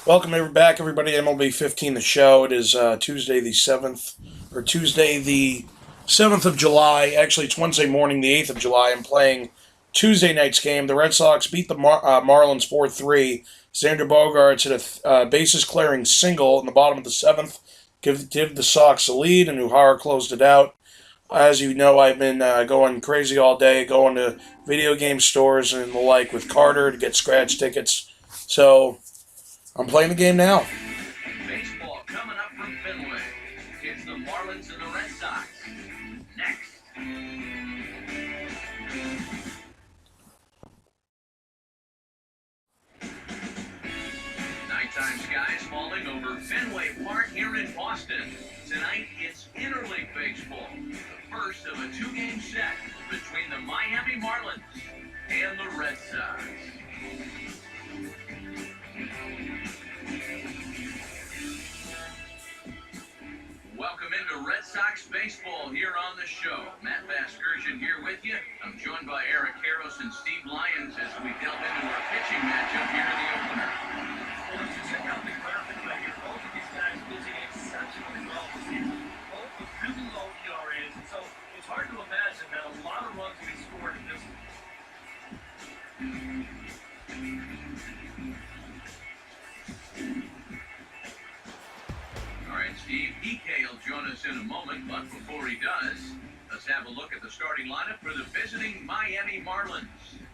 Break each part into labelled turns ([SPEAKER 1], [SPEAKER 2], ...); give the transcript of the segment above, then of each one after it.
[SPEAKER 1] Welcome back, everybody. MLB 15, the show. It is Tuesday the 7th of July. Actually, it's Wednesday morning, the 8th of July. I'm playing Tuesday night's game. The Red Sox beat the Marlins 4-3. Xander Bogaerts hit a bases-clearing single in the bottom of the 7th. Give the Sox a lead, and Uhara closed it out. As you know, I've been going crazy all day, going to video game stores and the like with Carter to get scratch tickets. So I'm playing the game now.
[SPEAKER 2] Baseball coming up from Fenway. It's the Marlins and the Red Sox. Next. Nighttime skies falling over Fenway Park here in Boston. Tonight, it's interleague baseball. The first of a two-game set between the Miami Marlins and the Red Sox. Welcome into Red Sox baseball here on the show. Matt Vasgersian here with you. I'm joined by Eric Harris and Steve Lyons as we delve into our pitching matchup here in the opener.
[SPEAKER 3] Well, if you check out the graphic right here, both of these guys pitching exceptionally well this season. Both with really low ERAs, and so it's hard to imagine that a lot of runs will be scored in this one.
[SPEAKER 2] All right, Steve, PK will join us in a moment, but before he does, let's have a look at the starting lineup for the visiting Miami Marlins,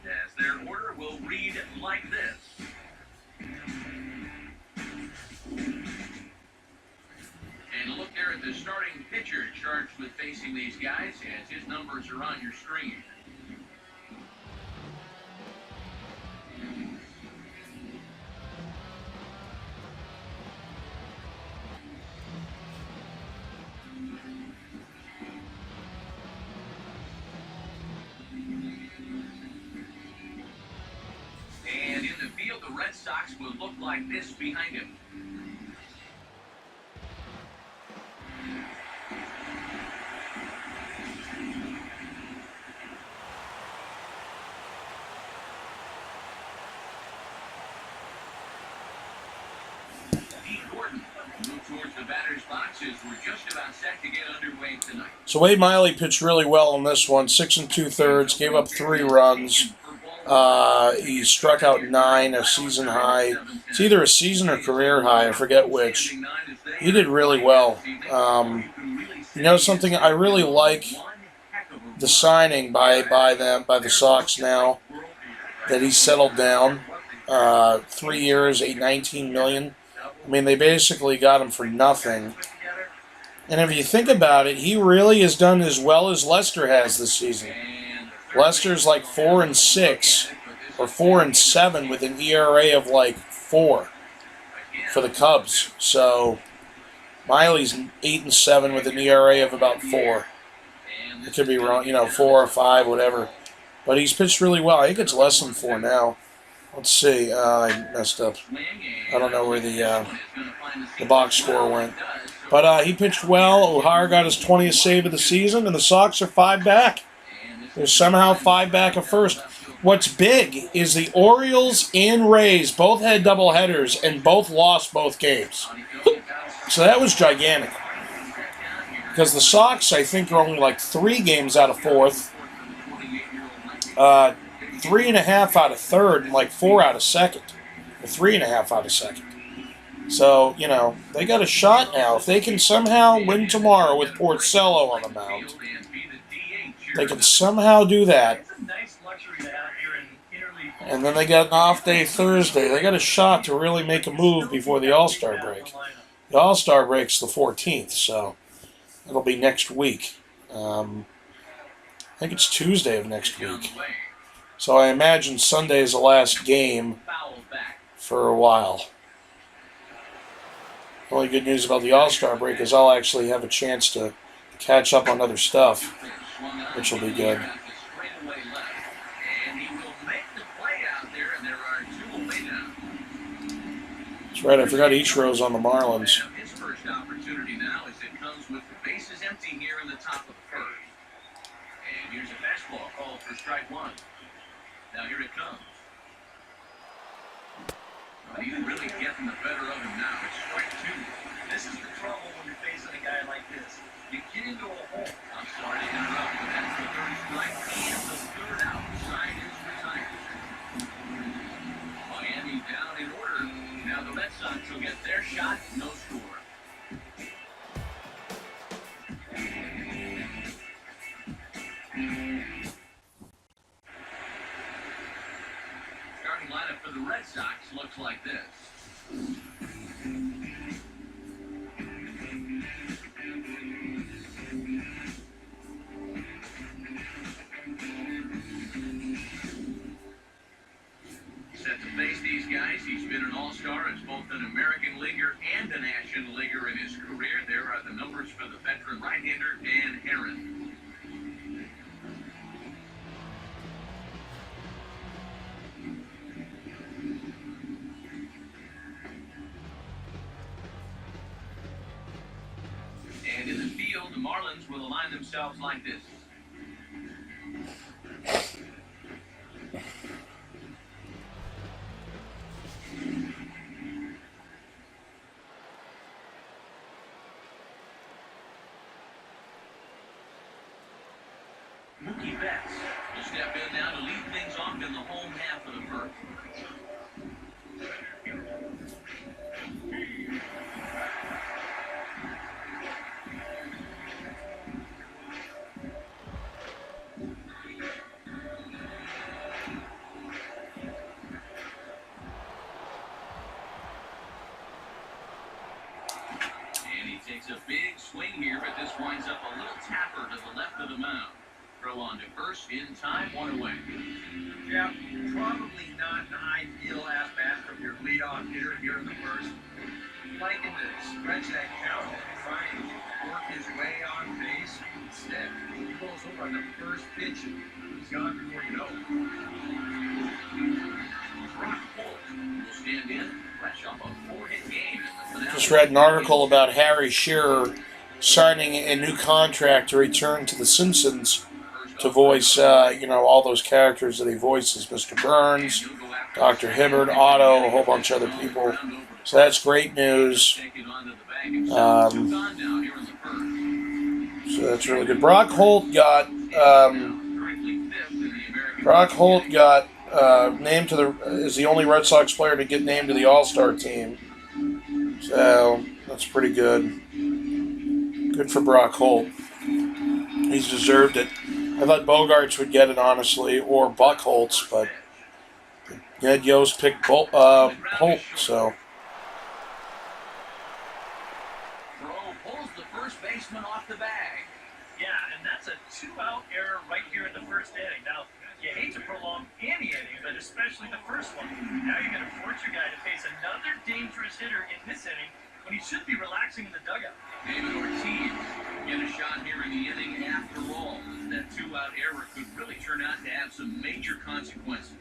[SPEAKER 2] as their order will read like this. And a look there at the starting pitcher charged with facing these guys, as his numbers are on your screen. And in the field, the Red Sox will look like this behind him. Towards the batter's boxes. We're just about set to get underway tonight.
[SPEAKER 1] So Wade Miley pitched really well in this one, 6 2/3, gave up 3 runs. He struck out 9, a season high. It's either a season or career high, I forget which. He did really well. You know something? I really like the signing by the Sox now that he's settled down. 3 years, $19 million. I mean, they basically got him for nothing. And if you think about it, he really has done as well as Lester has this season. Lester's like 4-6 or 4-7 with an ERA of like 4 for the Cubs. So Miley's 8-7 with an ERA of about 4. It could be wrong, 4 or 5, whatever. But he's pitched really well. I think it's less than 4 now. Let's see. I messed up. I don't know where the box score went. But he pitched well. Uhara got his 20th save of the season, and the Sox are 5 back. They're somehow 5 back at first. What's big is the Orioles and Rays both had doubleheaders and both lost both games. So that was gigantic. Because the Sox, I think, are only like 3 games out of 4th. 3.5 out of 3rd and like 4 out of 2nd. Or 3.5 out of 2nd. So, they got a shot now. If they can somehow win tomorrow with Porcello on the mound, they can somehow do that. And then they got an off day Thursday. They got a shot to really make a move before the All-Star break. The All-Star break's the 14th, so it'll be next week. I think it's Tuesday of next week. So I imagine Sunday is the last game for a while. The only good news about the All-Star break is I'll actually have a chance to catch up on other stuff, which will be good. That's right, I forgot Ichiro's on the Marlins.
[SPEAKER 2] His first opportunity now as it comes with the bases empty here in the top of the first. And here's a fastball called for strike 1. Now here it comes. But he's really getting the better of him now. It's strike two.
[SPEAKER 3] This is the trouble when you're facing a guy like this. You get into a hole.
[SPEAKER 2] I'm sorry to interrupt, but that's the third strike and the third out. Side is retired. Miami down in order. Now the Red Sox will get their shot. No score. Starting lineup for the Red Sox looks like this. Set to face these guys, he's been an all-star as both an American leaguer and a National Leaguer in his career. There are the numbers for the veteran right-hander Dan Herron. And in the field, the Marlins will align themselves like this. Mookie Betts will step in now to lead things off in the home half of the first. And he takes a big swing here, but this winds up a little tapper to the left of the mound. Throw on to first, in time, one away.
[SPEAKER 3] Yeah, probably not an ideal at-bat from your leadoff hitter here in the first. Liking to stretch that count and try and work his way on base. Instead, he goes over on the first pitch and he's gone before you know it.
[SPEAKER 2] Brock Holt will stand in, fresh off a 4-hit game.
[SPEAKER 1] Just read an article about Harry Shearer signing a new contract to return to The Simpsons to voice, all those characters that he voices, Mr. Burns, Dr. Hibbert, Otto, a whole bunch of other people. So that's great news. So that's really good. Brock Holt got named to is the only Red Sox player to get named to the All-Star team. So that's pretty good. Good for Brock Holt. He's deserved it. I thought Bogarts would get it, honestly, or Buck Holtz, but Ned Yost picked Holt, so.
[SPEAKER 2] Throw pulls the first baseman off the bag.
[SPEAKER 3] Yeah, and that's a 2-out error right here in the first inning. Now, you hate to prolong any inning, but especially the first one. Now you're going to force your guy to face another dangerous hitter in this inning when he should be relaxing in the dugout.
[SPEAKER 2] David Ortiz get a shot here in the inning after all. That 2-out error could really turn out to have some major consequences.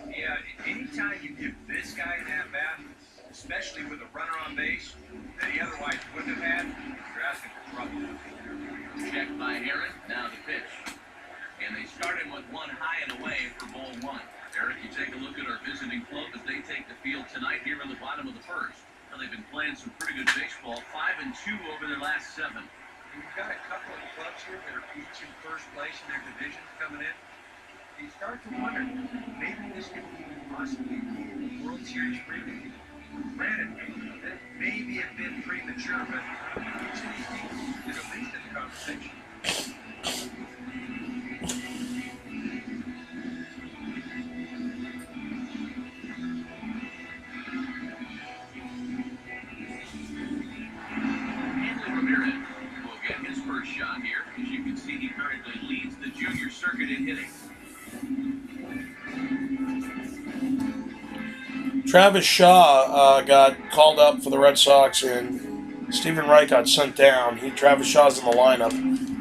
[SPEAKER 3] Yeah, anytime you give this guy an at-bat, especially with a runner on base that he otherwise wouldn't have had, you're asking for trouble.
[SPEAKER 2] Checked by Herron, now the pitch. And they start him with one high and away for ball one. Eric, you take a look at our visiting club as they take the field tonight here in the bottom of the first. Well, they've been playing some pretty good baseball, 5-2 over their last 7.
[SPEAKER 3] We've got a couple of clubs here that are each in first place in their divisions coming in. You start to wonder, maybe this could possibly be World Series preview. Granted, that may be a bit premature, but each of these teams is at least in the conversation.
[SPEAKER 2] Shot here. As you can see, he currently leads the junior circuit in hitting.
[SPEAKER 1] Travis Shaw got called up for the Red Sox, and Stephen Wright got sent down. Travis Shaw's in the lineup.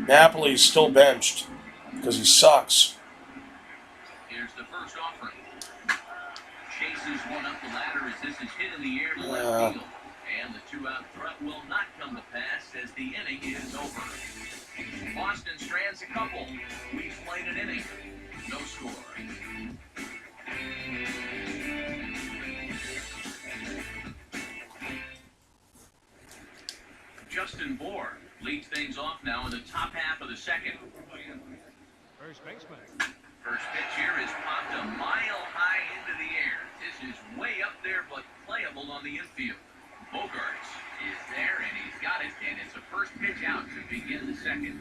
[SPEAKER 1] Napoli's still benched because he sucks.
[SPEAKER 2] Here's the first offering. Chases one up the ladder as this is hit in the air to left field. And the 2-out threat will not come to pass as the inning is over. Boston strands a couple. We've played an inning. No score. Leads things off now in the top half of the second.
[SPEAKER 4] First baseman.
[SPEAKER 2] First pitch here is popped a mile high into the air. This is way up there, but playable on the infield. Bogarts is there, and he's got it, and it's a first pitch out to begin the second.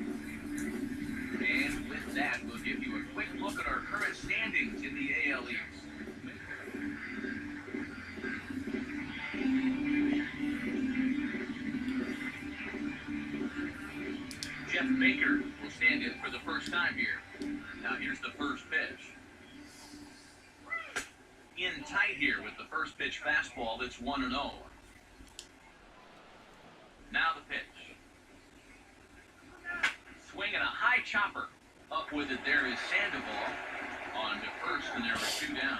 [SPEAKER 2] And with that, we'll give you a quick look at our current standings in the AL East. Jeff Baker will stand in for the first time here. Now here's the first pitch. In tight here with the first pitch fastball that's 1-0. Now the pitch. Swinging a high chopper. Up with it there is Sandoval. On to first, and there were 2 down.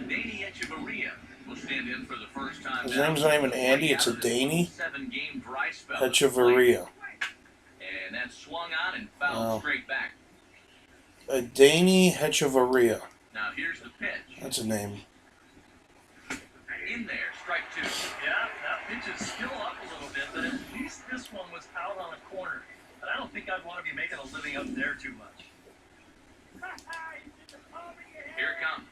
[SPEAKER 2] Danny Echeverria will stand in for the first time.
[SPEAKER 1] His name's not even Andy, it's a Danny
[SPEAKER 2] 7-game dry spell.
[SPEAKER 1] Echeverria.
[SPEAKER 2] And that's swung on and fouled straight back.
[SPEAKER 1] A Danny Echeverria.
[SPEAKER 2] Now here's the pitch.
[SPEAKER 1] That's a name.
[SPEAKER 2] In there, strike 2.
[SPEAKER 5] Yeah, that pitch is still up a little bit, but at least this one was out on a corner. But I don't think I'd want to be making a living up there too much.
[SPEAKER 2] Here it comes.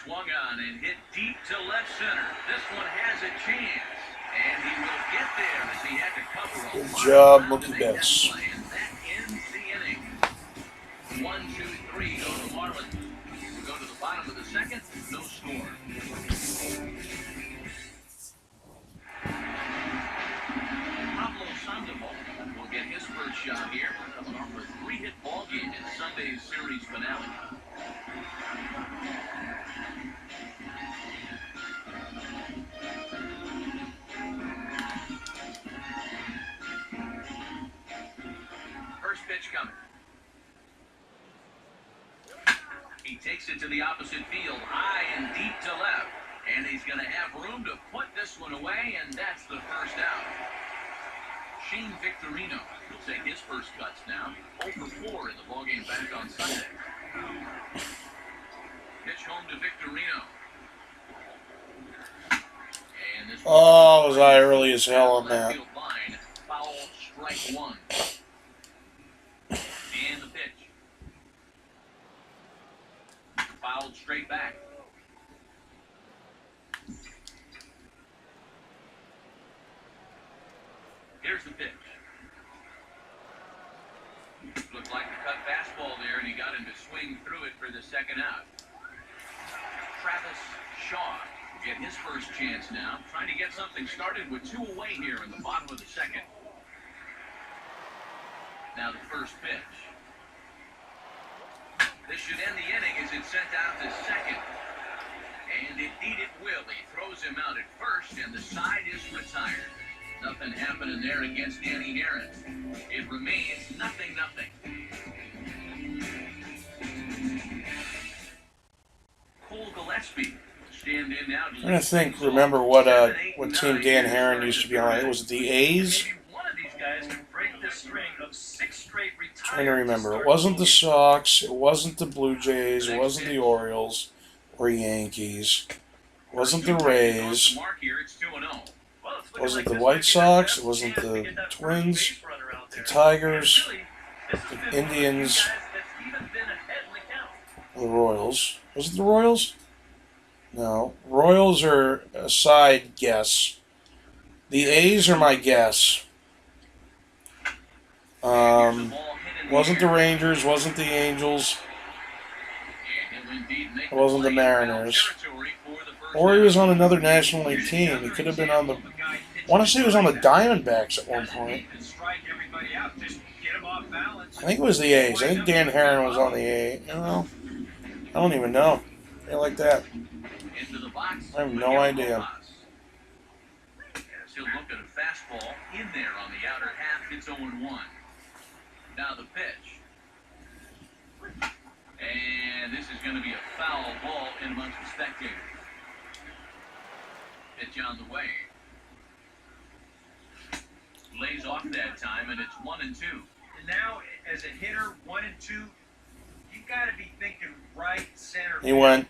[SPEAKER 2] Swung on and hit deep to left center. This one has a chance. And he will get there as he had to cover a
[SPEAKER 1] Good job, Mookie
[SPEAKER 2] to make that
[SPEAKER 1] Betts.
[SPEAKER 2] play, and that ends the inning. 1, 2, 3 go to Marlins. We go to the bottom of the second, no score. Pablo Sandoval will get his first shot here, coming off a 3-hit ball game in Sunday's series finale. First pitch coming. He takes it to the opposite field, high and deep to left. And he's going to have room to put this one away, and that's the first out. Shane Victorino will take his first cuts now. 0 for 4 in the ballgame back on Sunday. Pitch home to Victorino. And this
[SPEAKER 1] Oh, was I early as hell on that.
[SPEAKER 2] Field line, foul, strike 1. And the pitch. Fouled straight back. Here's the pitch. Looked like a cut fastball there, and he got him to swing through it for the second out. Travis Shaw will get his first chance now, trying to get something started with 2 away here in the bottom of the second. Now the first pitch. This should end the inning as it's sent out to second. And indeed it will. He throws him out at first, and the side is retired. Nothing happening there against Danny Aaron. It remains 0-0. Cole Gillespie will stand in now.
[SPEAKER 1] I'm trying to think, remember what team Dan Herron used to be on. It was the A's?
[SPEAKER 5] Maybe one of these guys can break this string of 6 straight retirements.
[SPEAKER 1] Trying to remember. It wasn't the Sox, it wasn't the Blue Jays, it wasn't the Orioles or Yankees, it wasn't the Rays,
[SPEAKER 2] Mark here, it's 2-0.
[SPEAKER 1] it wasn't the White Sox, it wasn't the Twins, the Tigers, the Indians, or the Royals. Was it the Royals? No. Royals are a side guess. The A's are my guess. Wasn't the Rangers, wasn't the Angels, it wasn't the Mariners. Or he was on another National League team. He could have been on the... I want to say he was on the Diamondbacks at one point. I think it was the A's. I think Dan Herron was on the A's. I don't even know. I like that. I have no idea.
[SPEAKER 2] He'll look at a fastball in there on the outer half. It's 0-1. Now the pitch. And this is going to be a foul ball in amongst the spectators. Pitch on the way. Lays off that time, and it's 1-2.
[SPEAKER 5] And now, as a hitter, 1 and 2, you
[SPEAKER 3] got to be thinking right center.
[SPEAKER 1] He went.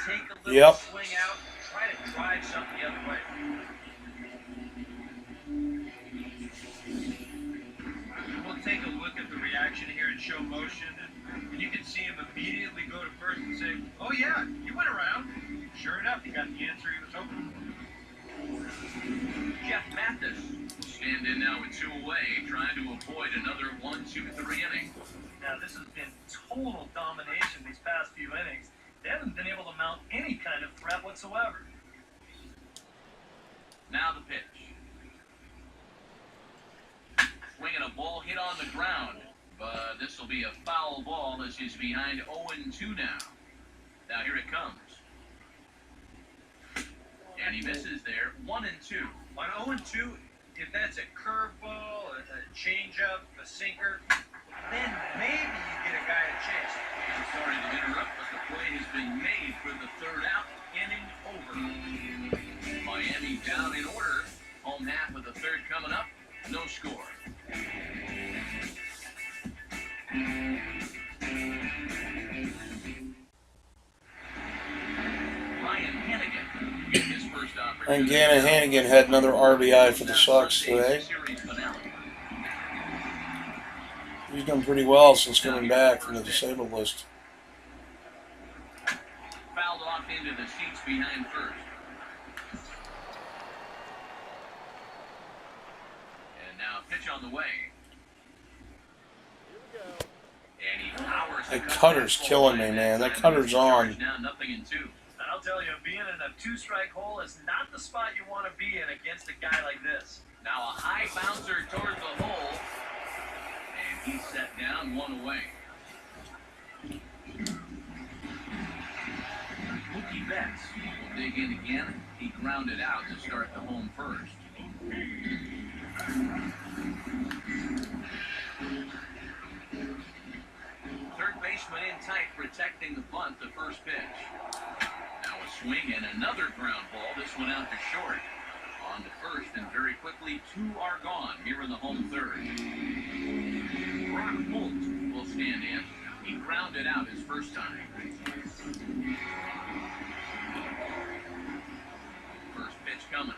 [SPEAKER 3] Take a little
[SPEAKER 1] Yep.
[SPEAKER 3] swing out, try to drive something the other way. We'll take a look at the reaction here in show motion, and you can see him immediately go to first and say, "Oh yeah, you went around." Sure enough, he got the answer he was hoping for.
[SPEAKER 2] Jeff Mathis will stand in now with 2 away, trying to avoid another 1-2-3 inning.
[SPEAKER 5] Now, this has been total domination these past few innings. They haven't been able to mount any kind of threat whatsoever.
[SPEAKER 2] Now the pitch. Swinging a ball hit on the ground, but this will be a foul ball as he's behind 0-2 now. Now here it comes. And he misses there, 1-2.
[SPEAKER 3] On 0-2, if that's a curveball, a changeup, a sinker, then maybe you get a guy a chance.
[SPEAKER 2] I'm sorry to interrupt, but the play has been made for the 3rd out, inning over. Miami down in order. Home half of the 3rd coming up. No score. Ryan Hannigan in his first opportunity.
[SPEAKER 1] And Gannon Hannigan had another RBI for the Sox today. He's done pretty well since coming back from the disabled list.
[SPEAKER 2] Fouled off into the seats behind first. And now pitch on the way. And he powers.
[SPEAKER 1] That cutter's killing me, man. That cutter's on.
[SPEAKER 2] Now 0-2.
[SPEAKER 5] And I'll tell you, being in a 2-strike hole is not the spot you want to be in against a guy like this.
[SPEAKER 2] Now a high bouncer towards the hole. And he's set down 1 away. Mookie Betts will dig in again. He grounded out to start the home first. Third baseman in tight, protecting the bunt, the first pitch. Now a swing and another ground ball. This one out to short. On to first, and very quickly 2 are gone here in the home 3rd. Brock Holt will stand in. He grounded out his first time. First pitch coming.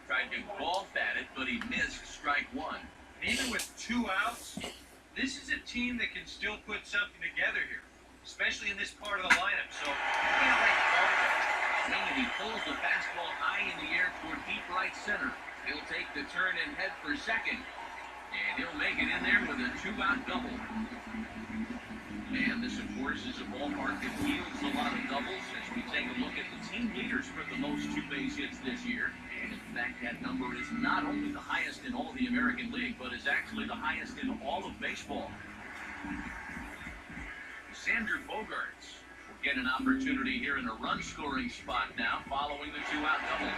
[SPEAKER 2] Tried to golf at it, but he missed strike 1.
[SPEAKER 3] Even with 2 outs, this is a team that can still put something together here, especially in this part of the lineup. So you can't let it go.
[SPEAKER 2] And he pulls the fastball high in the air toward deep right center. He'll take the turn and head for second. And he'll make it in there with a 2-out double. And this, of course, is a ballpark that yields a lot of doubles as we take a look at the team leaders for the most 2-base hits this year. And in fact, that number is not only the highest in all of the American League, but is actually the highest in all of baseball. Xander Bogaerts will get an opportunity here in a run-scoring spot now following the 2-out double.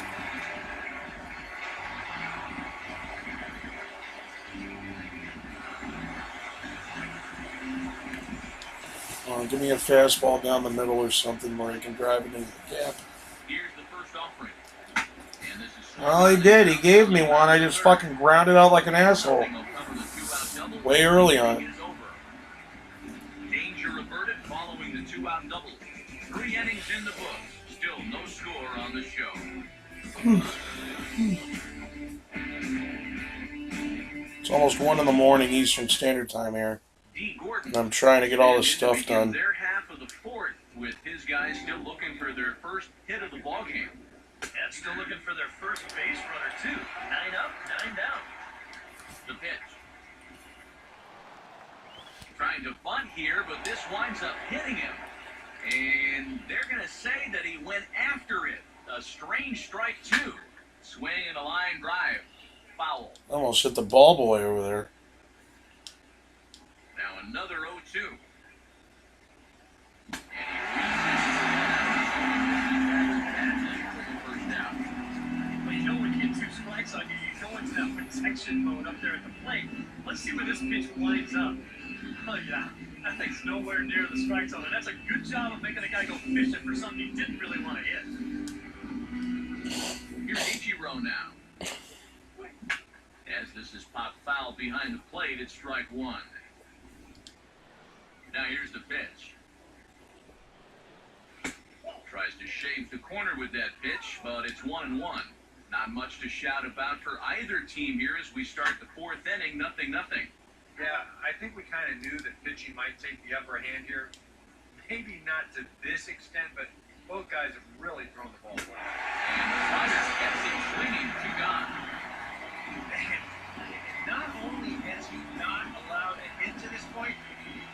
[SPEAKER 1] Give me a fastball down the middle or something where he can drive it into the gap.
[SPEAKER 2] Here's the first offering. And this is
[SPEAKER 1] Well, he did. He gave me one. I just fucking grounded out like an asshole. Way early on.
[SPEAKER 2] Danger averted following the 2-out double. 3 innings in the books. Still no score on the show.
[SPEAKER 1] It's almost 1 in the morning Eastern Standard Time here. And I'm trying to get all this stuff done.
[SPEAKER 2] Their half of the 4th with his guys still looking for their first hit of the ballgame.
[SPEAKER 5] And still looking for their first base runner, too. 9 up, 9 down.
[SPEAKER 2] The pitch. Trying to bunt here, but this winds up hitting him. And they're going to say that he went after it. A strange strike, too. Swing and a line drive. Foul.
[SPEAKER 1] Almost hit the ball boy over there.
[SPEAKER 2] Now another 0-2. And he first down.
[SPEAKER 5] Well, you know when you get 2 strikes on you, you go into that protection mode up there at the plate. Let's see where this pitch winds up. Oh, yeah. That thing's nowhere near the strike zone. And that's a good job of making a guy go fishing for something he didn't really want to hit.
[SPEAKER 2] Here's Ichiro now. As this is popped foul behind the plate, it's strike 1. the corner with that pitch, but it's 1-1. Not much to shout about for either team here as we start the fourth inning, 0-0.
[SPEAKER 3] Yeah, I think we kind of knew that pitching might take the upper hand here. Maybe not to this extent, but both guys have really thrown the ball well.
[SPEAKER 2] And the slider gets him swinging, 2 gone.
[SPEAKER 3] And not only has he not allowed a hit to this point,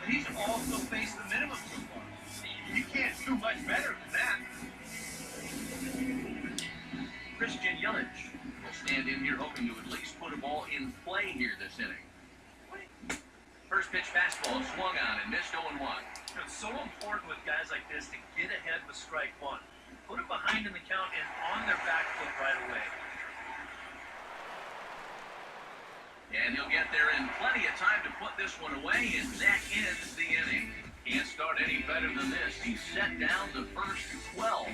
[SPEAKER 3] but he's also faced the minimum so far. You can't do much better than that.
[SPEAKER 2] Christian Yelich will stand in here hoping to at least put a ball in play here this inning. First pitch fastball swung on and missed 0-1.
[SPEAKER 5] It's so important with guys like this to get ahead with strike one. Put them behind in the count and on their back foot right away.
[SPEAKER 2] And he'll get there in plenty of time to put this one away, and that ends the inning. Can't start any better than this. He's set down the first 12.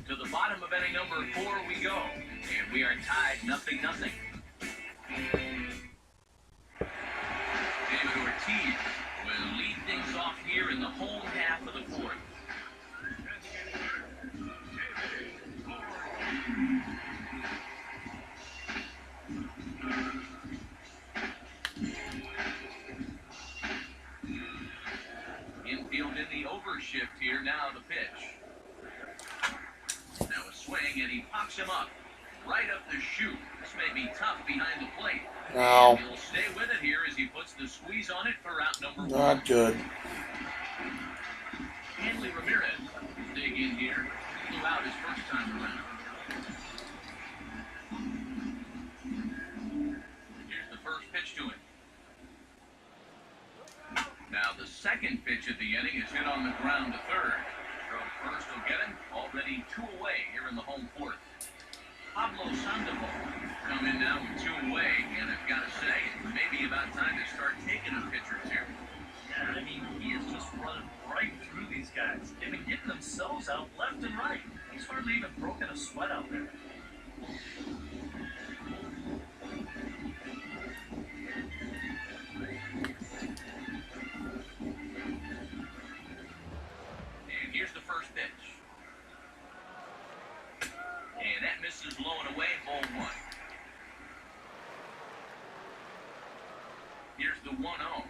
[SPEAKER 2] To the bottom of inning number 4 we go. And we are tied 0-0. David Ortiz will lead things off here in the home half of the fourth. Infield in the overshift here, now the pitch. Now a swing, and he pops him up. Right up the chute. This may be tough behind the plate.
[SPEAKER 1] No.
[SPEAKER 2] He'll stay with it here as he puts the squeeze on it for out number 1.
[SPEAKER 1] Not good.
[SPEAKER 2] Hanley Ramirez dig in here. Flew out his first time around. Here's the first pitch to him. Now the second pitch of the inning is hit on the ground to third. From first will get him. Already 2 away here in the home fourth. Pablo Sandoval come in now with 2 away, and I've got to say, it may be about time to start taking a pitch or 2.
[SPEAKER 5] Yeah, I mean, he is just running right through these guys. They've been getting themselves out left and right. He's hardly even broken a sweat out there.
[SPEAKER 2] And here's the first pitch. And that misses low and away, ball 1. Here's the 1-0. Now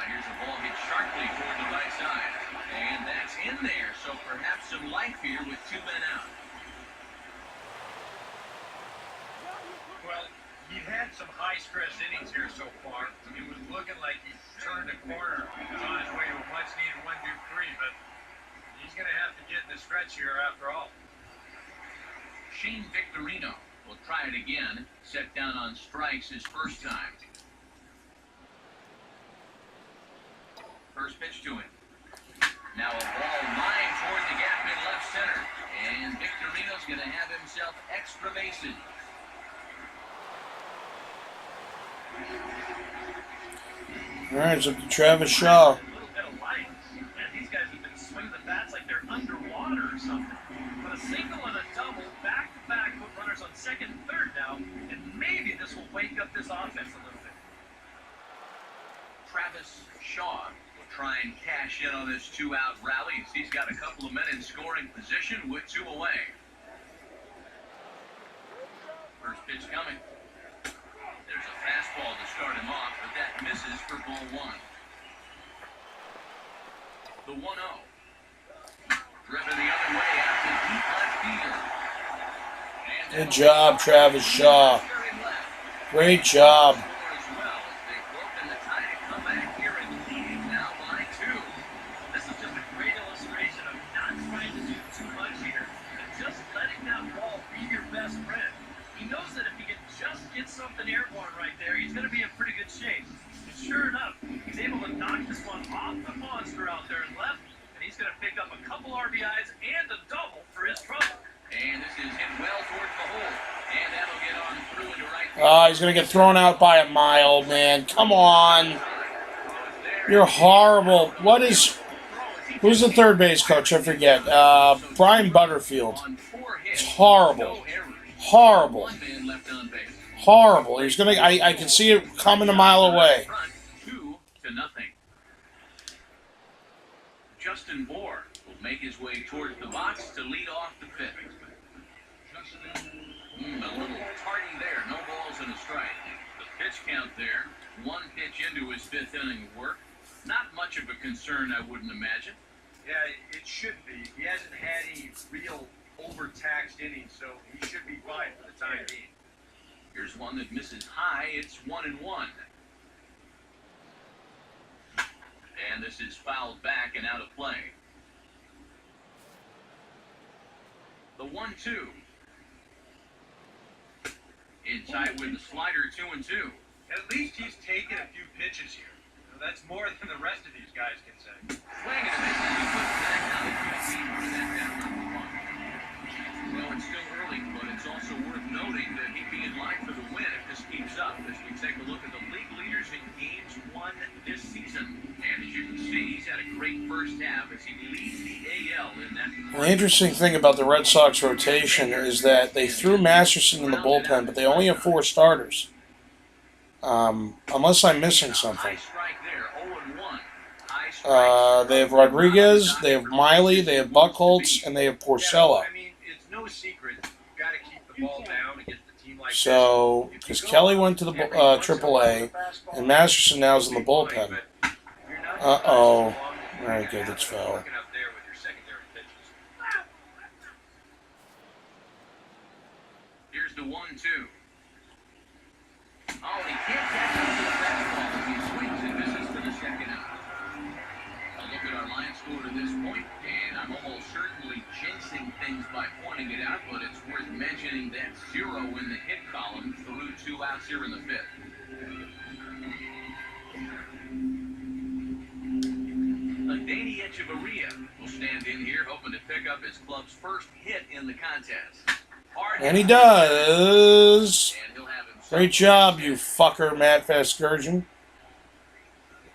[SPEAKER 2] here's a ball hit sharply toward the right side. And that's in there, so perhaps some life here with 2 men out.
[SPEAKER 3] Well, you've had some high-stress innings here so far. It was looking like he turned a corner. He was on his way to a much-needed 1-2-3, but he's going to have to get in the stretch here after all.
[SPEAKER 2] Shane Victorino will try it again. Set down on strikes his first time. First pitch to him. Now a ball lined toward the gap in left center. And Victorino's going to have himself extra bases.
[SPEAKER 1] All right, it's up to Travis Shaw.
[SPEAKER 5] A little bit of life. Man, these guys have been swinging the bats like they're underwater or something. But a single and a double, back-to-back, put runners on second and third now, and maybe this will wake up this offense a little bit.
[SPEAKER 2] Travis Shaw will try and cash in on this 2-out rally as he's got a couple of men in scoring position with 2 away. First pitch coming. There's a fastball to start him off, but that misses for ball 1. The 1-0. Driven the other way out to deep left field.
[SPEAKER 1] Good job, Travis Shaw. Great job.
[SPEAKER 5] This is just a great illustration of not trying to do too much here, and just letting that ball be your best friend. He knows that if he can just get something airborne right there, he's going to be in pretty good shape. And sure enough, he's able to knock this one off the monster out there and left, and he's going to pick up a couple RBIs and a double for his trouble.
[SPEAKER 2] And this is hit well towards the hole, and that'll get on through into right.
[SPEAKER 1] He's going to get thrown out by a mile, man. Come on. You're horrible. What is... Who's the third base coach? I forget. Brian Butterfield. It's horrible. Horrible. Horrible. He's gonna. I can see it coming a mile away.
[SPEAKER 2] 2-0. Justin Bohr will make his way towards the box to lead off the fifth. A little tardy there. No balls and a strike. The pitch count there. One pitch into his fifth inning of work. Not much of a concern, I wouldn't imagine.
[SPEAKER 3] Yeah, it should be. He hasn't had any real overtaxed innings, so he should be fine for the time being.
[SPEAKER 2] Here's one that misses high. It's 1-1. And this is fouled back and out of play. The 1-2. Inside with the slider, 2-2.
[SPEAKER 3] At least he's taken a few pitches here. That's more than the rest of these guys can say.
[SPEAKER 2] Swing and a miss, and he puts that down for that down number one. Well, it's still early, but it's also worth noting that he'd be in line for the win if this keeps up. As we take a look at the league leaders in games won this season. And as you can see, he's had a great first half as he leads the AL in that.
[SPEAKER 1] The interesting thing about the Red Sox rotation is that they threw Masterson in the bullpen, but they only have 4 starters. Unless I'm missing something. They have Rodriguez, they have Miley, they have Buchholz, and they have Porcello.
[SPEAKER 3] I mean, it's no secret. You've got to keep the ball down against a team like this.
[SPEAKER 1] So, because Kelly went to the AAA, and Masterson now is in the bullpen. Uh-oh. Alright, good, that's foul.
[SPEAKER 2] Here's the 1-2. Oh, he can't catch up to the fastball as he swings and misses for the second out. A look at our line score to this point, and I'm almost certainly jinxing things by pointing it out, but it's worth mentioning that 0 in the hit column through 2 outs here in the fifth. Danny Echeverria will stand in here, hoping to pick up his club's first hit in the contest.
[SPEAKER 1] And he does. Great job, you fucker, Matt Vasgersian.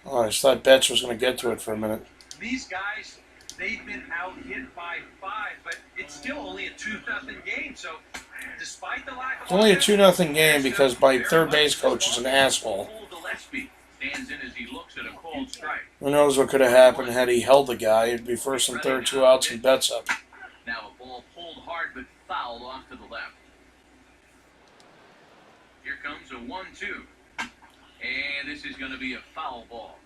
[SPEAKER 1] Oh, I just thought Betts was going to get to it for a minute.
[SPEAKER 3] These guys, they've been out hit by 5, but it's still only a 2-0 game. So, despite the lack of
[SPEAKER 1] It's only a 2-0 game because my third base coach is an asshole.
[SPEAKER 2] Stands in as he looks at a cold strike.
[SPEAKER 1] Who knows what could have happened had he held the guy? It'd be first and third, 2 outs, and Betts up.
[SPEAKER 2] Now a ball pulled hard but fouled off to the left. Here comes a 1-2. And this is going to be a foul ball.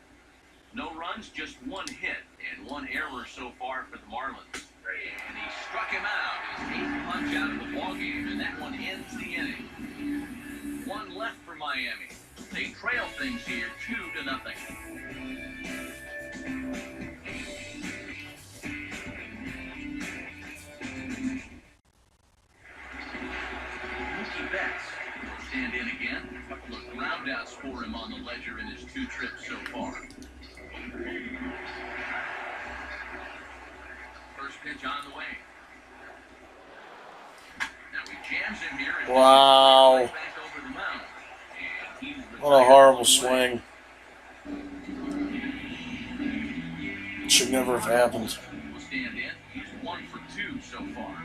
[SPEAKER 2] No runs, just 1 hit, and 1 error so far for the Marlins. And he struck him out, his 8th punch out of the ballgame, and that one ends the inning. 1 left for Miami. They trail things here 2-0. Mookie Betts will stand in again. A couple of groundouts for him on the ledger in his 2 trips so far. First pitch on the way. Now he jams him here. And
[SPEAKER 1] Wow.
[SPEAKER 2] back over the mound.
[SPEAKER 1] What a horrible swing. It should never have happened.
[SPEAKER 2] Will stand in. He's 1 for 2 so far.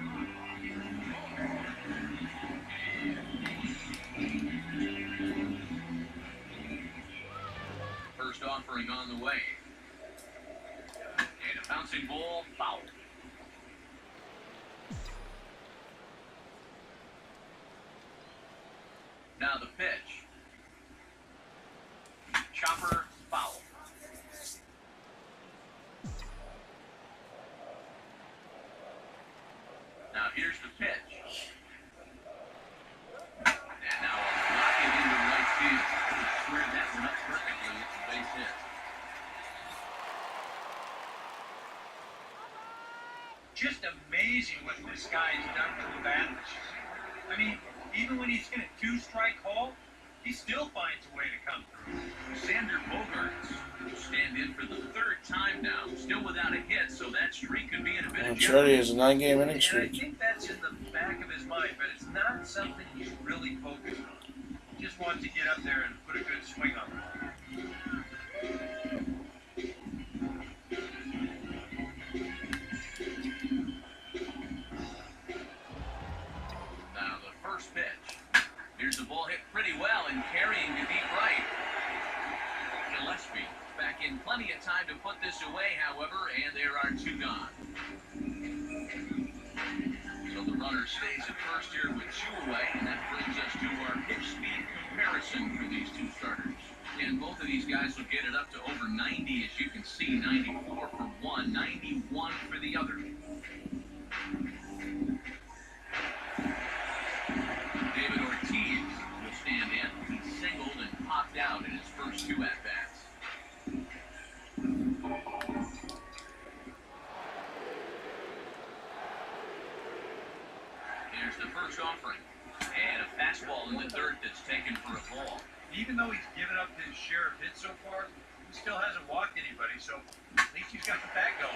[SPEAKER 2] First offering on the way. And a bouncing ball foul. Now the pitch. Chopper foul. Now here's the pitch. And now I'll knock it into right field. I swear that one up perfectly. It's a base hit.
[SPEAKER 3] Just amazing what this guy's done for the batters. I mean, even when he's in a 2-strike hole, he still finds a way to come through.
[SPEAKER 2] Xander Bogaerts will stand in for the 3rd time now, still without a hit, so that streak could be in a bit of
[SPEAKER 1] That's right, he
[SPEAKER 2] jeopardy.
[SPEAKER 1] has a 9-game inning
[SPEAKER 3] And I
[SPEAKER 1] streak.
[SPEAKER 3] think that's in the back of his mind, but it's not something he's really focused on. He just wants to get up there and put a good swing on it.
[SPEAKER 2] Now the first pitch. Here's the ball hit pretty well and carrying to deep right. Gillespie back in plenty of time to put this away, however, and there are 2 gone. There's the first offering. And a fastball in the dirt that's taken for a ball.
[SPEAKER 3] Even though he's given up his share of hits so far, he still hasn't walked anybody, so at least he's got the bat going.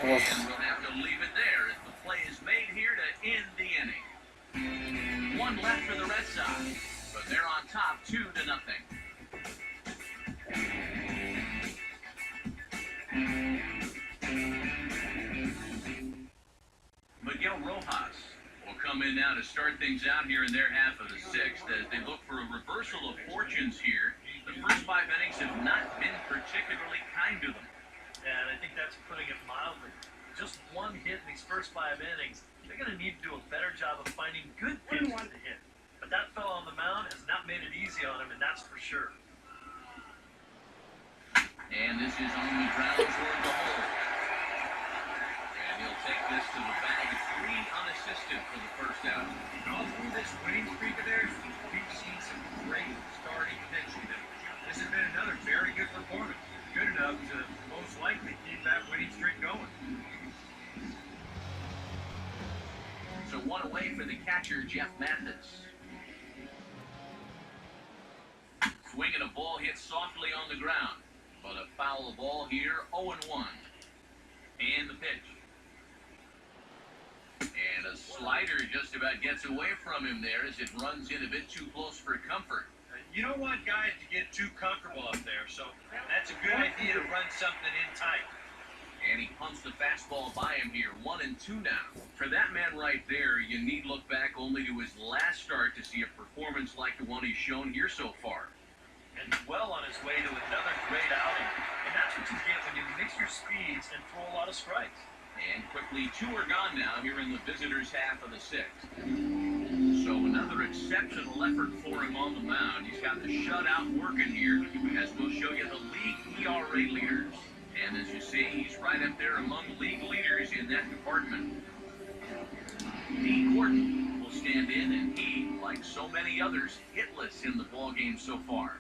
[SPEAKER 2] And we'll have to leave it there as the play is made here to end the inning. One left for the Red Sox, but they're on top 2-0. Miguel Rojas will come in now to start things out here in their half of the sixth as they look for a reversal of fortunes here. The first 5 innings have not been particularly kind to them.
[SPEAKER 5] And I think that's putting it mildly. Just one hit in these first 5 innings. They're going to need to do a better job of finding good pitches to hit. But that fellow on the mound has not made it easy on him, and that's for sure.
[SPEAKER 2] And this is on the ground toward the hole. And he'll take this to the bag. 3 unassisted for the first out.
[SPEAKER 3] All through this winning streak of theirs, we've seen some great starting pitching. This has been another very good performance. Good enough to most likely keep that winning streak going.
[SPEAKER 2] So 1 away for the catcher, Jeff Mathis. Swinging a ball hit softly on the ground. But a foul ball here, 0-1. And the pitch. And a slider just about gets away from him there as it runs in a bit too close for comfort.
[SPEAKER 3] You don't want guys to get too comfortable up there, so that's a good idea to run something in tight.
[SPEAKER 2] And he pumps the fastball by him here, 1-2 now. For that man right there, you need look back only to his last start to see a performance like the one he's shown here so far.
[SPEAKER 5] And he's well on his way to another great outing. And that's what you get when you mix your speeds and throw a lot of strikes.
[SPEAKER 2] And quickly, 2 are gone now here in the visitors' half of the sixth. So another exceptional effort for him on the mound. He's got the shutout working here, as we'll show you the league ERA leaders. And as you see, he's right up there among league leaders in that department. D. Gordon will stand in, and he, like so many others, hitless in the ballgame so far.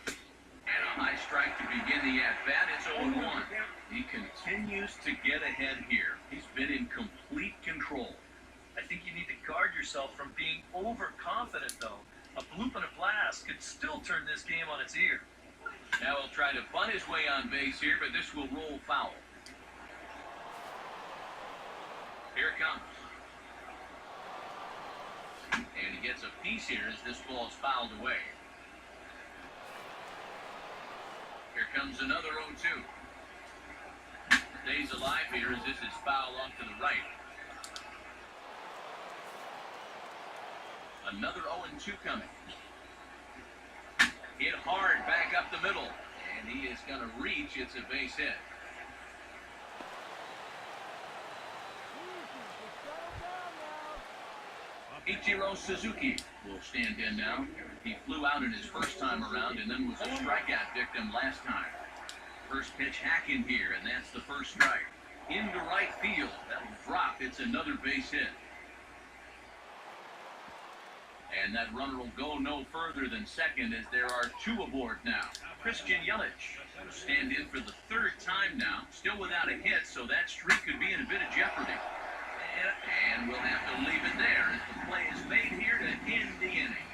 [SPEAKER 2] And a high strike to begin the at-bat. It's 0-1. He continues to get ahead here. He's been in complete control.
[SPEAKER 5] I think you need to guard yourself from being overconfident, though. A bloop and a blast could still turn this game on its ear.
[SPEAKER 2] Now he'll try to bunt his way on base here, but this will roll foul. Here it comes. And he gets a piece here as this ball is fouled away. Here comes another 0-2. Stays alive here as this is foul off to the right. Another 0-2 coming. Hit hard back up the middle. And he is going to reach. It's a base hit. Ichiro Suzuki will stand in now. He flew out in his first time around and then was a strikeout victim last time. First pitch hack in here, and that's the first strike. Into right field. That'll drop. It's another base hit. And that runner will go no further than second as there are 2 aboard now. Christian Yelich will stand in for the 3rd time now. Still without a hit, so that streak could be in a bit of jeopardy. And we'll have to leave it there as the play is made here to end the inning.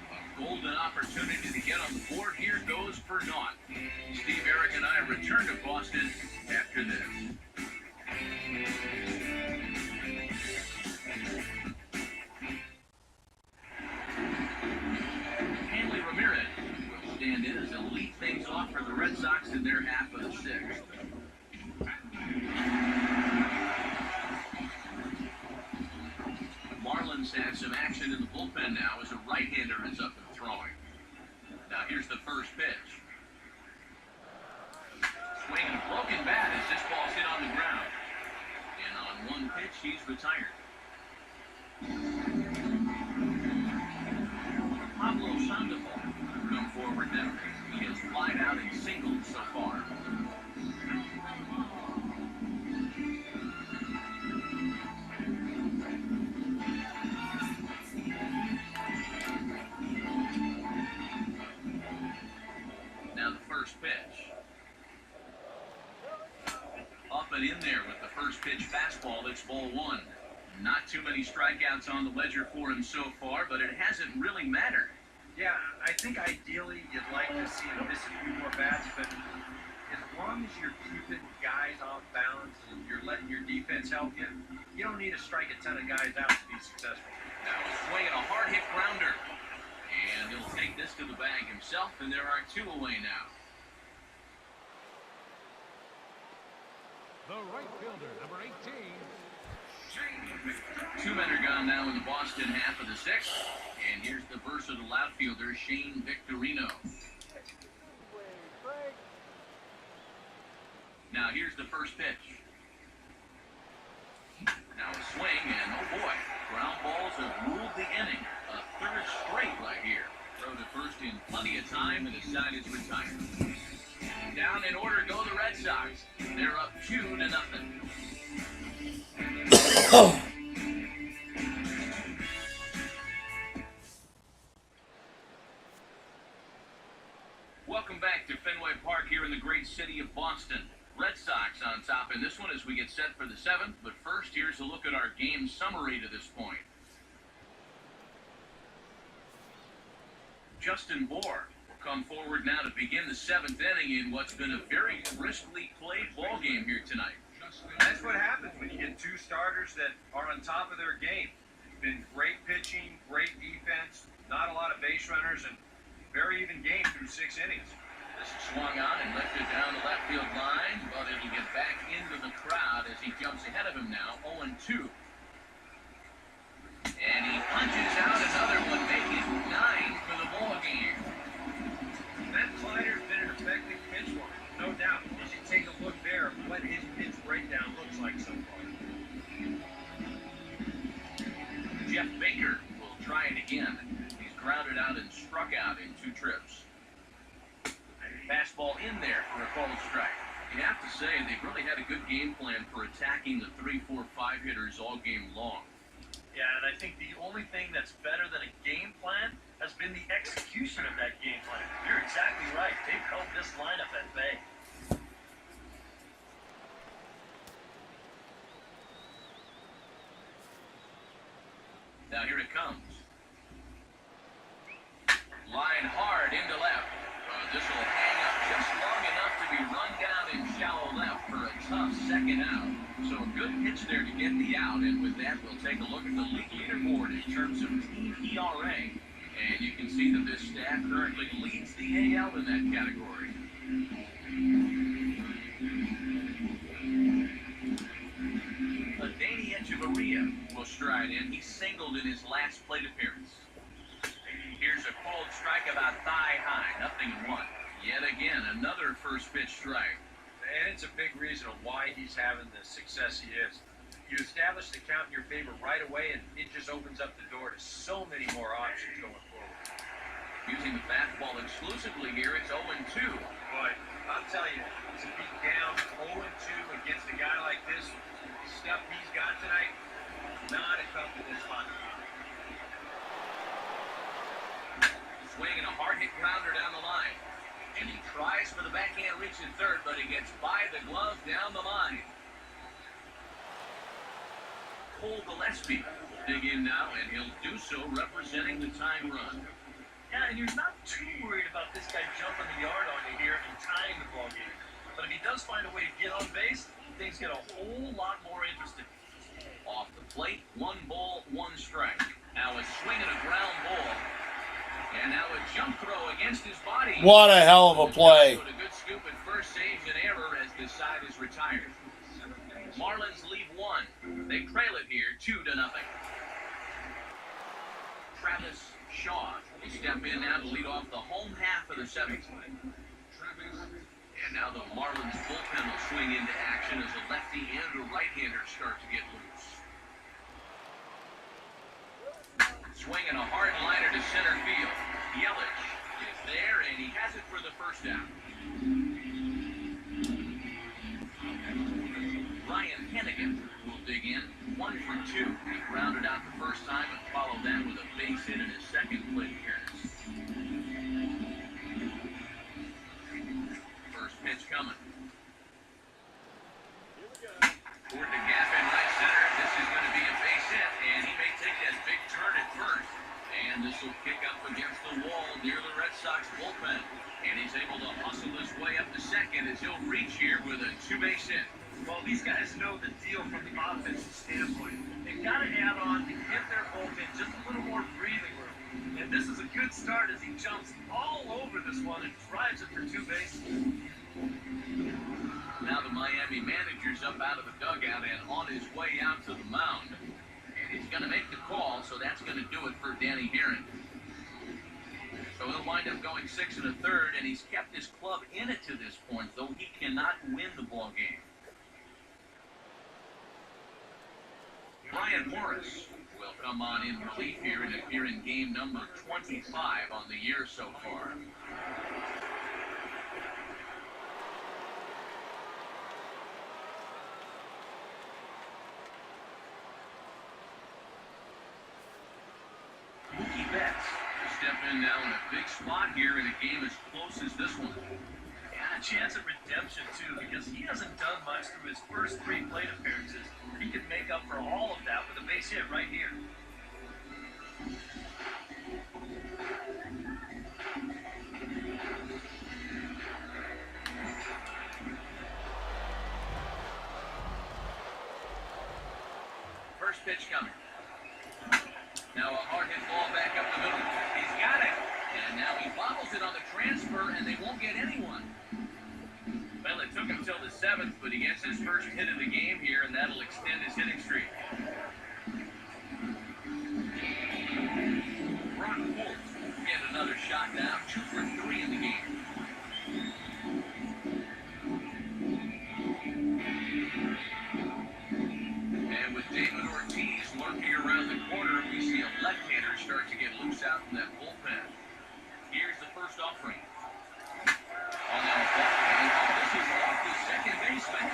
[SPEAKER 2] A golden opportunity to get on the board here goes for naught. Steve, Eric, and I return to Boston after this. Hanley Ramirez will stand in as he'll lead things off for the Red Sox in their half of the sixth. Marlins have some action in the bullpen now as a right-hander is up and throwing. Now here's the first pitch. Swinging a broken bat as this ball's hit on the ground. And on one pitch, he's retired. Pablo Sandoval will come forward now. He has flied out and singled so far. Now the first pitch. Up and in there with the first pitch fastball. It's ball 1. Not too many strikeouts on the ledger for him so far, but it hasn't really mattered.
[SPEAKER 3] Yeah, I think ideally you'd like to see him miss a few more bats, but as long as you're keeping guys off balance and you're letting your defense help you, you don't need to strike a ton of guys out to be successful.
[SPEAKER 2] Now he's swinging a hard hit grounder. And he'll take this to the bag himself, and there are 2 away now.
[SPEAKER 4] The right fielder, number 18.
[SPEAKER 2] 2 men are gone now in the Boston half of the 6th. And here's the versatile outfielder, Shane Victorino. Now here's the first pitch. Now a swing, and oh boy, ground balls have ruled the inning. A 3rd straight right here. Throw to first in plenty of time, and the side is retired. Down in order go the Red Sox. They're up 2-0. Welcome back to Fenway Park here in the great city of Boston. Red Sox on top in this one as we get set for the 7th. But first, here's a look at our game summary to this point. Justin Bohr will come forward now to begin the 7th inning in what's been a very briskly played ball game here tonight.
[SPEAKER 3] That's what happens when you get 2 starters that are on top of their game. It's been great pitching, great defense, not a lot of base runners, and very even game through 6 innings.
[SPEAKER 2] This is swung on and lifted down the left field line, but it'll get back into the crowd as he jumps ahead of him now, 0-2. And he punches out another one, making 9 for the ball game.
[SPEAKER 3] Matt Kleider's been an effective pitch runner, no doubt. You should take a look there at what his pitch breakdown looks like so far.
[SPEAKER 2] Jeff Baker will try it again. He's grounded out and struck out in 2 trips. Fastball in there for a called strike. You have to say they've really had a good game plan for attacking the 3, 4, 5 hitters all game long.
[SPEAKER 5] Yeah, and I think the only thing that's better than a game plan has been the execution of that game plan. You're exactly right. They've held this lineup at bay.
[SPEAKER 2] Now here it comes. Line hard into left. This will hang up just long enough to be run down in shallow left for a tough second out. So a good pitch there to get the out, and with that we'll take a look at the league leaderboard in terms of team ERA. And you can see that this staff currently leads the AL in that category. Danny Echeverria will stride in. He singled in his last plate appearance. Here's a cold strike about thigh high, 0-1. Yet again, another first pitch strike.
[SPEAKER 3] And it's a big reason of why he's having the success he is. You establish the count in your favor right away, and it just opens up the door to so many more options going forward.
[SPEAKER 2] Using the fastball exclusively here, it's 0-2.
[SPEAKER 3] Boy, I'll tell you, to be down 0-2 against a guy like this, the stuff he's got tonight, not a cup of this fun.
[SPEAKER 2] Swinging a hard hit grounder down the line. And he tries for the backhand reach in third, but he gets by the glove down the line. Cole Gillespie will dig in now, and he'll do so representing the time run.
[SPEAKER 5] Yeah, and you're not too worried about this guy jumping the yard on you here and tying the ball game. But if he does find a way to get on base, things get a whole lot more interesting.
[SPEAKER 2] Off the plate, 1 ball, 1 strike. Now a swing and a ground ball. And now a jump throw against his body.
[SPEAKER 1] What a hell of a play.
[SPEAKER 2] A good scoop at first, saves an error as the side is retired. Marlins lead 1. They trail it here 2-0. Travis Shaw will step in now to lead off the home half of the 7th. And now the Marlins bullpen will swing into action as a lefty and a right-hander start to get loose. Swinging a hard liner to center field. Yelich is there, and he has it for the first out. Ryan Hennigan will dig in, 1 for 2. He grounded out the first time and followed that with a base hit in his second plate appearance. First pitch coming. Toward the gap in right center. This is going to be a base mound. And he's going to make the call, so that's going to do it for Danny Heron. So he'll wind up going 6 1/3, and he's kept his club in it to this point, though he cannot win the ball game. Brian Morris will come on in relief here and appear in game number 25 on the year so far. Mookie Betts step in now in a big spot here in a game as close as this one.
[SPEAKER 5] And a chance at redemption, too, because he hasn't done much through his first 3 plate appearances. He could make up for all of that with a base hit right here.
[SPEAKER 2] First pitch coming. Now a hard hit ball back up the middle. He's got it. And now he bobbles it on the transfer, and they won't get anyone. Well, it took him till the 7th, but he gets his first hit of the game here, and that'll extend his hitting streak. Brock Holt get another shot now. 2 for 3 in the game. And with David Ortiz lurking around the corner, we see a left-hander start to get loose out in that bullpen. Here's the first offering. On that ball, this is off the second baseman.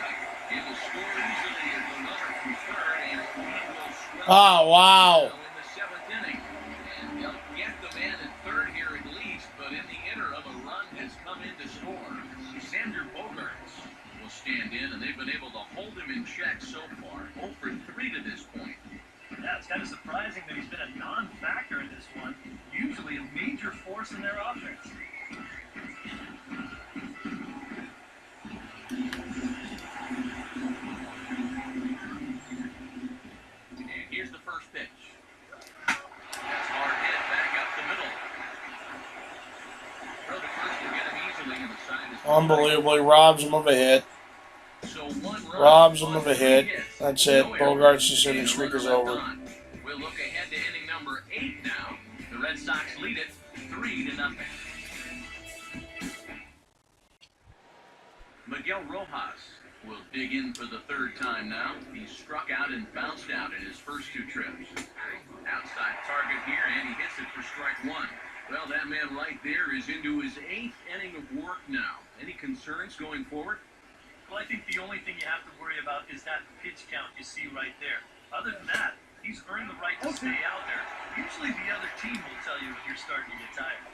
[SPEAKER 2] It will score easily as the runner from third, and he will swell
[SPEAKER 1] Oh, wow.
[SPEAKER 2] in the 7th inning. And they'll get the man at third here at least, but in the interim, a run has come in to score. Xander Bogaerts will stand in, and they've been able to hold him in check so far. 0 for 3 to this point.
[SPEAKER 5] Yeah, it's kind of surprising that he's been a non-factor in this one. Usually a major force in their offense.
[SPEAKER 2] And here's the first pitch. That's hard hit back up the middle. Throw to first will get him easily, and the side is
[SPEAKER 1] Unbelievably robs him of a hit.
[SPEAKER 2] So 1 run,
[SPEAKER 1] Robs him of a
[SPEAKER 2] 3
[SPEAKER 1] hit.
[SPEAKER 2] hits.
[SPEAKER 1] That's it.
[SPEAKER 2] No
[SPEAKER 1] Bogarts' hitting
[SPEAKER 2] errors,
[SPEAKER 1] streak
[SPEAKER 2] and
[SPEAKER 1] is
[SPEAKER 2] a runner
[SPEAKER 1] over.
[SPEAKER 2] left on. We'll look ahead to inning number 8 now. The Red Sox lead it 3-0. Miguel Rojas will dig in for the 3rd time now. He struck out and bounced out in his first 2 trips. Outside target here, and he hits it for strike 1. Well, that man right there is into his 8th inning of work now. Any concerns going forward?
[SPEAKER 5] Well, I think the only thing you have to worry about is that pitch count you see right there. Other than that, he's earned the right to stay out there. Usually the other team will tell you when you're starting to get tired.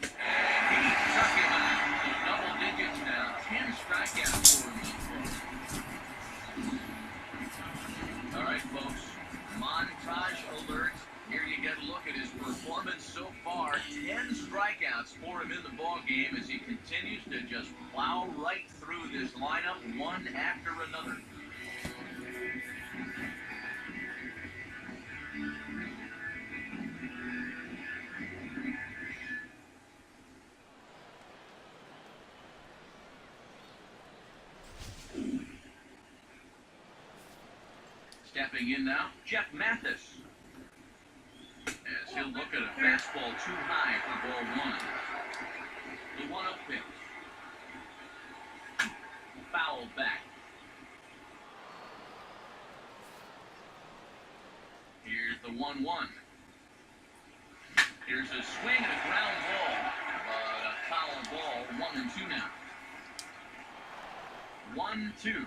[SPEAKER 2] And he struck him out. Double digits now. 10 strikeouts for him. All right, folks. Montage alert. Here you get a look at his performance so far. 10 strikeouts for him in the ball game as he continues to just plow right through this lineup one after another. Stepping in now, Jeff Mathis. As he'll look at a fastball too high for ball 1. The 1-0 pitch. Foul back. Here's the 1-1. Here's a swing and a ground ball. But a foul ball, 1-2 now. 1-2.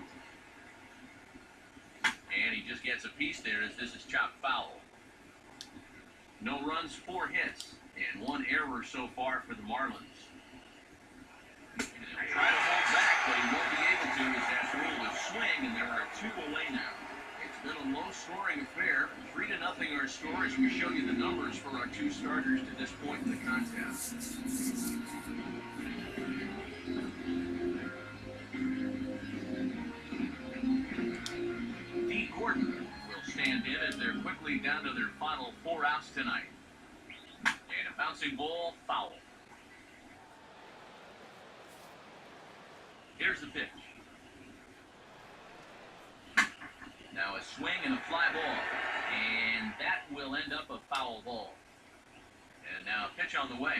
[SPEAKER 2] And he just gets a piece there as this is chopped foul. No runs, 4 hits, and 1 error so far for the Marlins. And he'll try to hold back, but he won't be able to as that rule is swing, and there are 2 away now. It's been a low-scoring affair. 3-0 our score as we show you the numbers for our 2 starters to this point in the contest. D. Gordon will stand in as they're quickly down to their final 4 outs tonight. And a bouncing ball, foul. Here's the pitch. swing and a fly ball. And that will end up a foul ball. And now pitch on the way.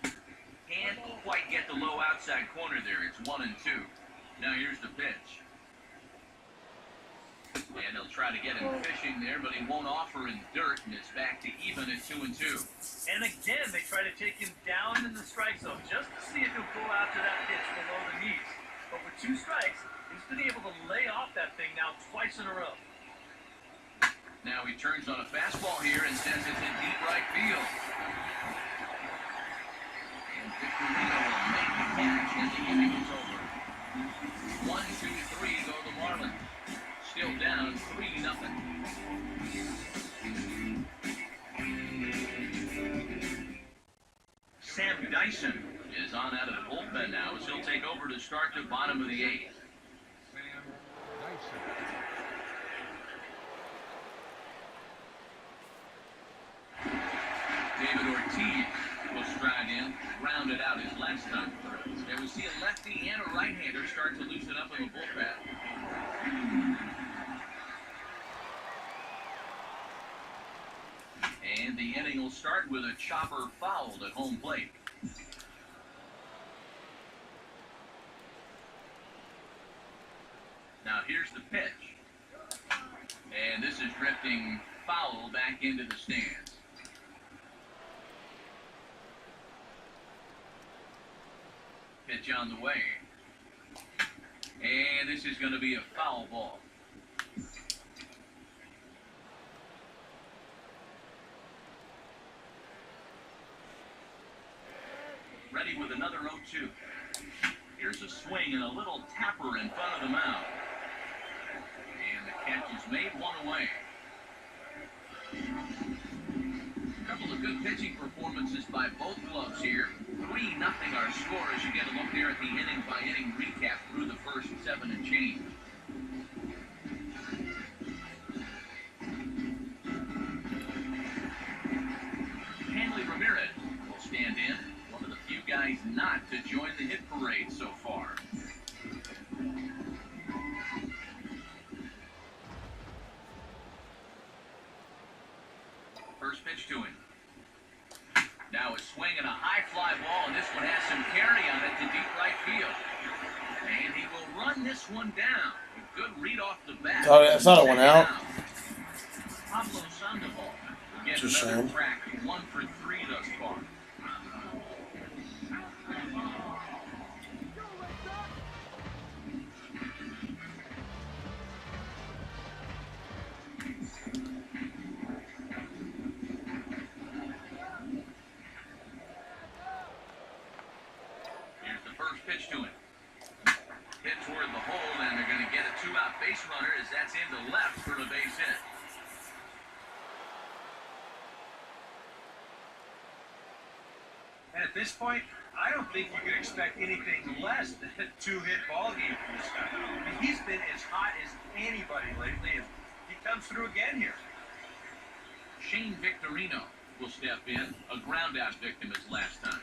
[SPEAKER 2] Can't quite get the low outside corner there. It's 1-2. Now here's the pitch. And he'll try to get him fishing there, but he won't offer in dirt, and it's back to even at 2-2.
[SPEAKER 5] And again, they try to take him down in the strike zone just to see if he'll go after that pitch below the knees. But with 2 strikes, he's been able to lay off that thing now twice in a row.
[SPEAKER 2] Now he turns on a fastball here and sends it to deep right field. And Victorino will make the catch, and the inning is over. 1-2-3 go the Marlins. Still down 3-0. Sam Dyson is on out of the bullpen now as he'll take over to start the bottom of the 8th. David Ortiz will stride in, rounded out his last time. And we see a lefty and a right-hander start to loosen up in the bullpen. And the inning will start with a chopper fouled at home plate. Now here's the pitch. And this is drifting foul back into the stands. Pitch on the way. And this is going to be a foul ball. Ready with another 0-2. Here's a swing and a little tapper in front of the mound. And the catch is made, 1 away. A couple of good pitching performances by both clubs here. 3-0 our score as you get a look there at the inning-by-inning recap through the first 7 and change. Hanley Ramirez will stand in. One of the few guys not to join the hit parade so far. First pitch to him. Now a swing and a high fly ball, and this one has some carry on it to deep right field. And he will run this one down. A good read off the bat.
[SPEAKER 1] I thought it went out.
[SPEAKER 2] Pablo Sandoval will get
[SPEAKER 1] It's a
[SPEAKER 2] another
[SPEAKER 1] shame.
[SPEAKER 2] crack, 1 for 3 thus far. Pitch to him. Hit toward the hole, and they're going to get a 2-out base runner as that's into left for the base hit.
[SPEAKER 3] And at this point, I don't think you could expect anything less than a 2-hit ball game from this guy. I mean, he's been as hot as anybody lately, and he comes through again here.
[SPEAKER 2] Shane Victorino will step in, a ground-out victim his last time.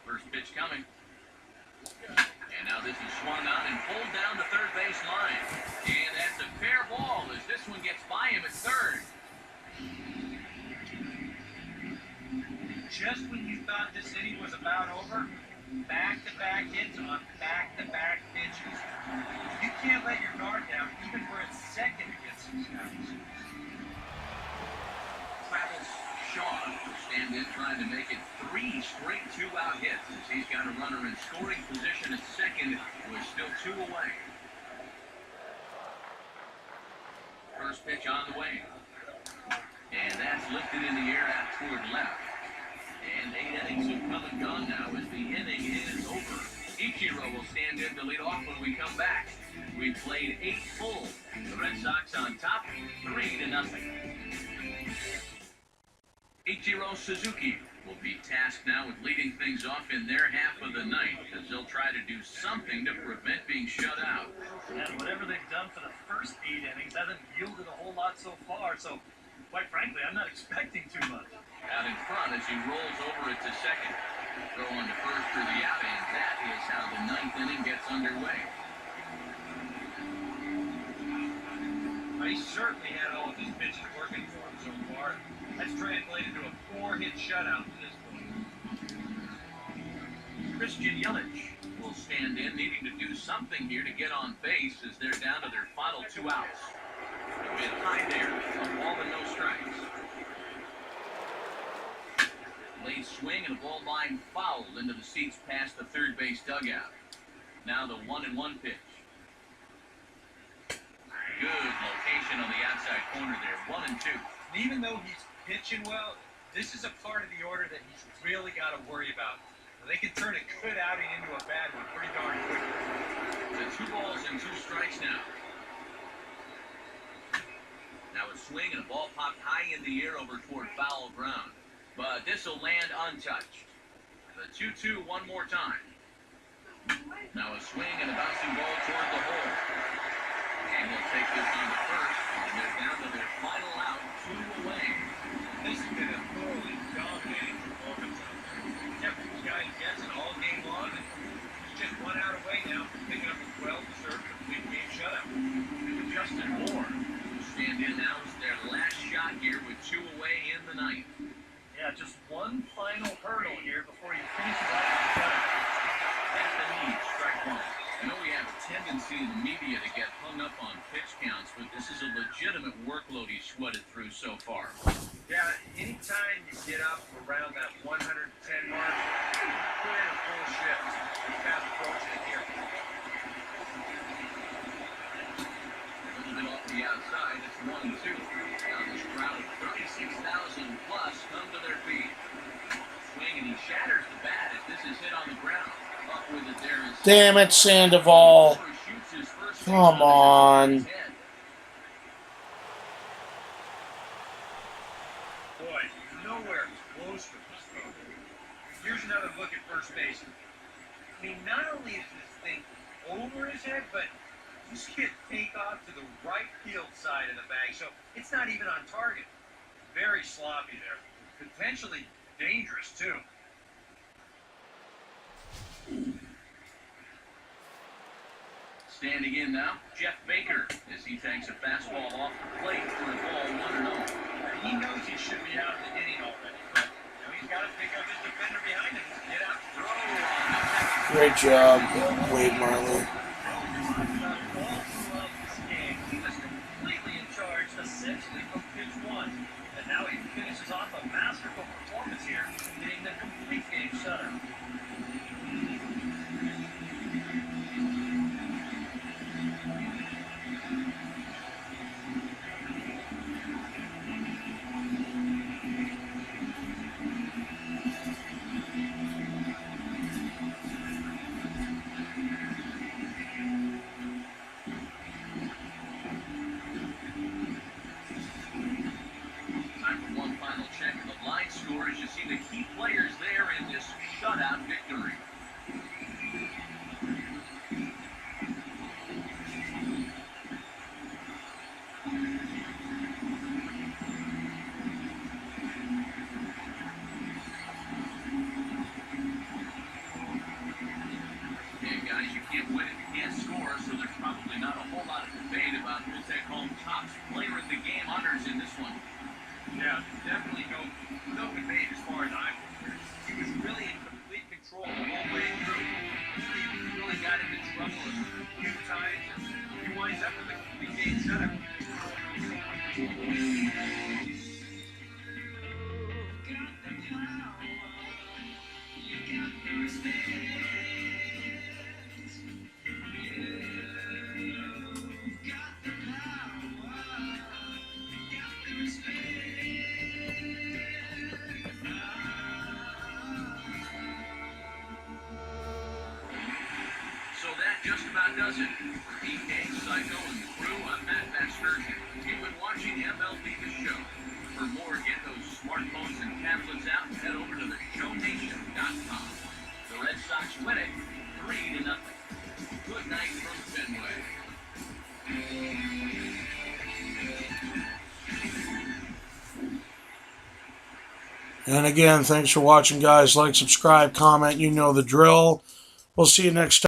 [SPEAKER 2] First pitch coming. And now this is swung on and pulled down the third base line. And that's a fair ball as this one gets by him at third.
[SPEAKER 3] Just when you thought this inning was about over, back-to-back hits on back-to-back pitches. You can't let your guard down even for a second against these guys.
[SPEAKER 2] Travis Shaw will stand in trying to make it 3 straight 2-out hits as he's got a runner in scoring position at second with still 2 away. First pitch on the way. And that's lifted in the air out toward left. And 8 innings have come and gone now as the inning is over. Ichiro will stand in to lead off when we come back. We've played 8 full. The Red Sox on top, 3-0. Ichiro Suzuki will be tasked now with leading things off in their half of the ninth as they'll try to do something to prevent being shut out.
[SPEAKER 5] And whatever they've done for the first 8 innings hasn't yielded a whole lot so far, so quite frankly, I'm not expecting too much.
[SPEAKER 2] Out in front as he rolls over it to second. Throw on to first for the out, and that is how the ninth inning gets underway.
[SPEAKER 5] He certainly had all of his pitches working for him so far. That's translated to a 4-hit shutout to this point.
[SPEAKER 2] Christian Yelich will stand in, needing to do something here to get on base as they're down to their final 2 outs. A bit high there, a ball and no strikes. Late swing and a ball line fouled into the seats past the third base dugout. Now the 1-1 pitch. Good location on the outside corner there, 1-2.
[SPEAKER 5] Even though he's pitching well, this is a part of the order that he's really got to worry about. They can turn a good outing into a bad one pretty darn quickly.
[SPEAKER 2] The 2 balls and 2 strikes now. Now a swing and a ball popped high in the air over toward foul ground. But this will land untouched. The 2-2 one more time. Now a swing and a bouncing ball toward the hole. And they'll take this on to first, and they're down to their final out, 2 away.
[SPEAKER 5] This has been a thoroughly dominating performance. Kept these guys guessing all game long, and he's just 1 out away now from picking up a 12-deserved complete game shutout.
[SPEAKER 2] Justin Moore will stand in now as their last shot here with 2 away in the ninth.
[SPEAKER 5] Yeah, just one final hurdle here before he finishes off the shutout.
[SPEAKER 2] That's the need, strike 1. I know we have a tendency in the media to get hung up on pitch counts, but this is a legitimate workload he's sweated through so far.
[SPEAKER 5] Yeah, anytime you get up around that 110 mark, put in a full shift. He's fast approaching it here.
[SPEAKER 2] A little bit off the outside, it's 1-2. Now this crowd of 36,000 plus come to their feet. Swing, and he shatters the bat as this is hit on the ground. Up with it there is...
[SPEAKER 1] Damn it, Sandoval. Come on.
[SPEAKER 5] Boy, nowhere close to this throw. Here's another look at first base. I mean, not only is this thing over his head, but you see it take off to the right field side of the bag, so it's not even on target. Very sloppy there. Potentially dangerous, too.
[SPEAKER 2] Standing in now, Jeff Baker, as he takes a fastball off the plate for a ball 1-0.
[SPEAKER 5] He knows he should be out of the inning already, but he's got to pick up his defender behind him and get out. Throw on the
[SPEAKER 1] Great job, Wade Marley.
[SPEAKER 5] all throughout this game. He was completely in charge, essentially from pitch 1. And now he finishes off a masterful performance here, getting the complete game shutout.
[SPEAKER 2] Time for one final check of the line score as you see the key players there in this shutout victory. And guys, you can't win if you can't score, so there's probably not a whole lot of debate about who'll take home top player of the game honors in this one.
[SPEAKER 5] Yeah, definitely no debate as far as I'm concerned. He was really in complete control the whole way through. He really got into trouble a few times, and he winds up with a complete game shutout.
[SPEAKER 2] So that just about does it. For PK, Psycho, and the crew, I'm Matt Vasgersian. You've been watching MLB The Show. For more, get those smartphones and tablets out and head over to theshownation.com. The Red Sox win it 3-0. Good night from Fenway.
[SPEAKER 1] And again, thanks for watching, guys. Like, subscribe, comment. You know the drill. We'll see you next time.